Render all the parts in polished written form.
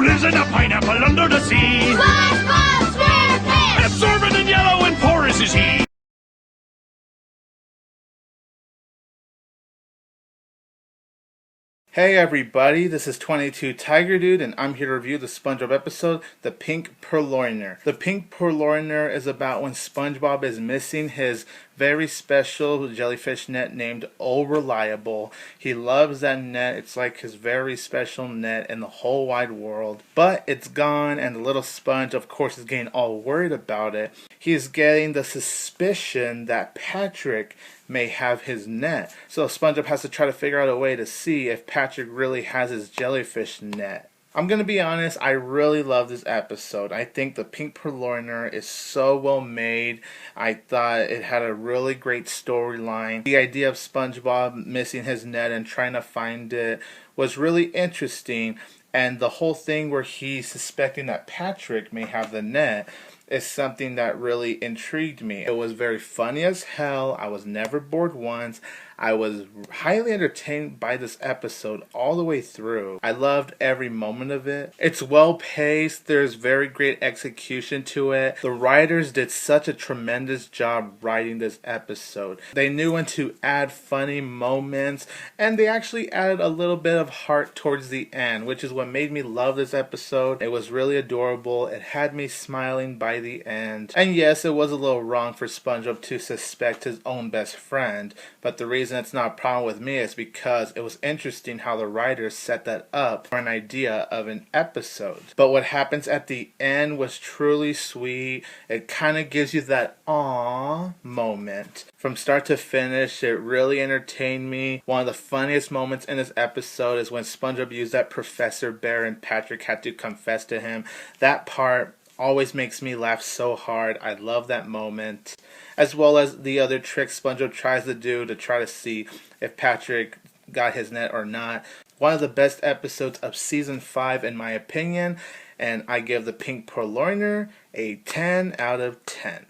lives in a pineapple under the sea. SpongeBob SquarePants! Absorbent and yellow and porous is he. Hey everybody, this is 22 Tiger Dude, and I'm here to review the SpongeBob episode, The Pink Purloiner. The Pink Purloiner is about when SpongeBob is missing his very special jellyfish net named Oh Reliable. He loves that net. It's like his very special net in the whole wide world. But it's gone, and the little sponge, of course, is getting all worried about it. He's getting the suspicion that Patrick may have his net. So SpongeBob has to try to figure out a way to see if Patrick really has his jellyfish net. I'm going to be honest, I really love this episode. I think the Pink Purloiner is so well made. I thought it had a really great storyline. The idea of SpongeBob missing his net and trying to find it was really interesting. And the whole thing where he's suspecting that Patrick may have the net is something that really intrigued me. It was very funny as hell. I was never bored once. I was highly entertained by this episode all the way through. I loved every moment of it. It's well paced. There's very great execution to it. The writers did such a tremendous job writing this episode. They knew when to add funny moments, and they actually added a little bit of heart towards the end, which is what made me love this episode. It was really adorable. It had me smiling by the end. And yes, it was a little wrong for SpongeBob to suspect his own best friend, but the reason it's not a problem with me is because it was interesting how the writers set that up for an idea of an episode. But what happens at the end was truly sweet. It kind of gives you that aww moment. From start to finish, it really entertained me. One of the funniest moments in this episode is when SpongeBob used that Professor Bear and Patrick had to confess to him. That part always makes me laugh so hard. I love that moment. As well as the other tricks SpongeBob tries to do to try to see if Patrick got his net or not. One of the best episodes of Season 5 in my opinion, and I give the Pink Purloiner a 10 out of 10.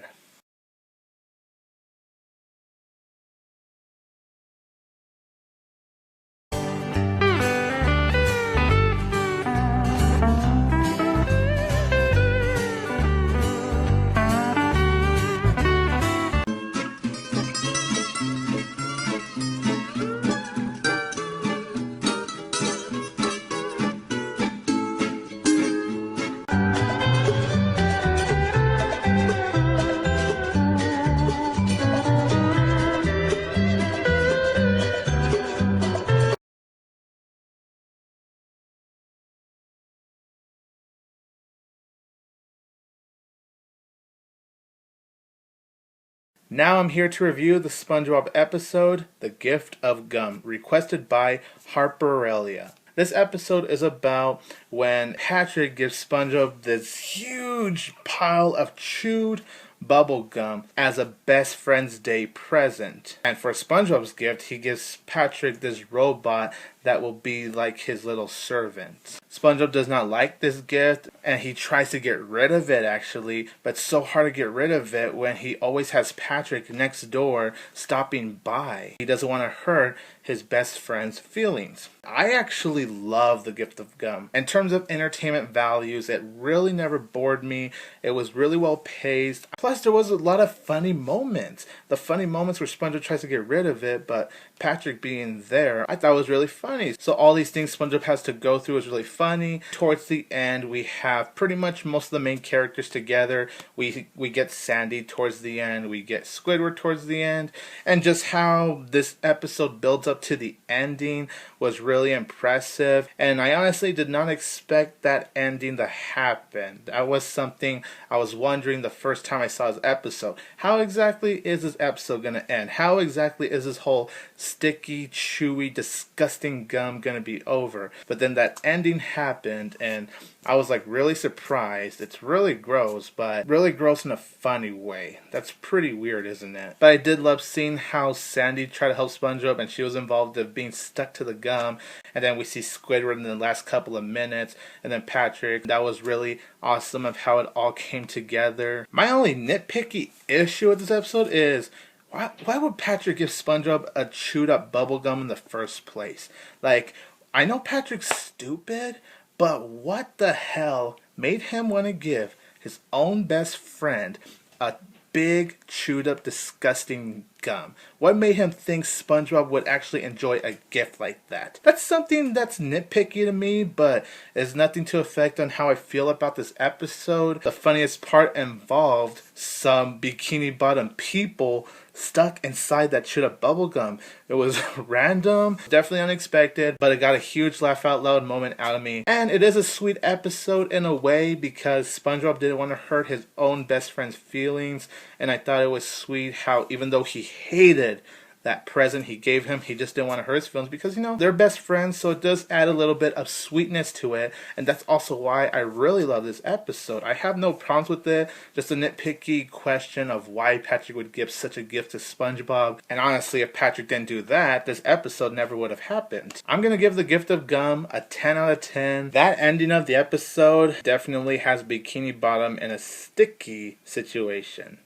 Now I'm here to review the SpongeBob episode, The Gift of Gum, requested by Harperelia. This episode is about when Patrick gives SpongeBob this huge pile of chewed bubble gum as a best friend's day present. And for SpongeBob's gift, he gives Patrick this robot that will be like his little servant. SpongeBob does not like this gift, and he tries to get rid of it actually, but it's so hard to get rid of it when he always has Patrick next door stopping by. He doesn't want to hurt his best friend's feelings. I actually love The Gift of Gum. In terms of entertainment values, it really never bored me. It was really well paced. Plus, there was a lot of funny moments. The funny moments where SpongeBob tries to get rid of it, but Patrick being there, I thought was really funny. So all these things SpongeBob has to go through is really funny. Towards the end, we have pretty much most of the main characters together. We get Sandy towards the end. We get Squidward towards the end. And just how this episode builds up to the ending was really impressive. And I honestly did not expect that ending to happen. That was something I was wondering the first time I saw this episode. How exactly is this episode going to end? How exactly is this whole sticky, chewy, disgusting gum going to be over? But then that ending happened, and I was like really surprised. It's really gross, but really gross in a funny way. That's pretty weird, isn't it? But I did love seeing how Sandy tried to help SpongeBob, and she was involved in being stuck to the gum. And then we see Squidward in the last couple of minutes, and then Patrick. That was really awesome of how it all came together. My only nitpicky issue with this episode is, why would Patrick give SpongeBob a chewed up bubble gum in the first place? Like, I know Patrick's stupid, But what the hell made him want to give his own best friend a big, chewed up, disgusting gum? What made him think SpongeBob would actually enjoy a gift like that? That's something that's nitpicky to me, but it's nothing to affect on how I feel about this episode. The funniest part involved some bikini bottom people stuck inside that chewed up bubblegum. It was random, definitely unexpected, but it got a huge laugh out loud moment out of me. And it is a sweet episode in a way because SpongeBob didn't want to hurt his own best friend's feelings, and I thought it was sweet how even though he hated that present he gave him, he just didn't want to hurt his feelings because, you know, they're best friends, so it does add a little bit of sweetness to it, and that's also why I really love this episode. I have no problems with it, just a nitpicky question of why Patrick would give such a gift to SpongeBob, and honestly, if Patrick didn't do that, this episode never would have happened. I'm gonna give The Gift of Gum a 10 out of 10. That ending of the episode definitely has Bikini Bottom in a sticky situation.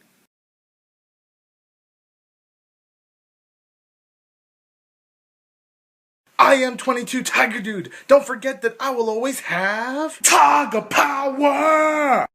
I am 22 Tiger Dude. Don't forget that I will always have Tiger Power!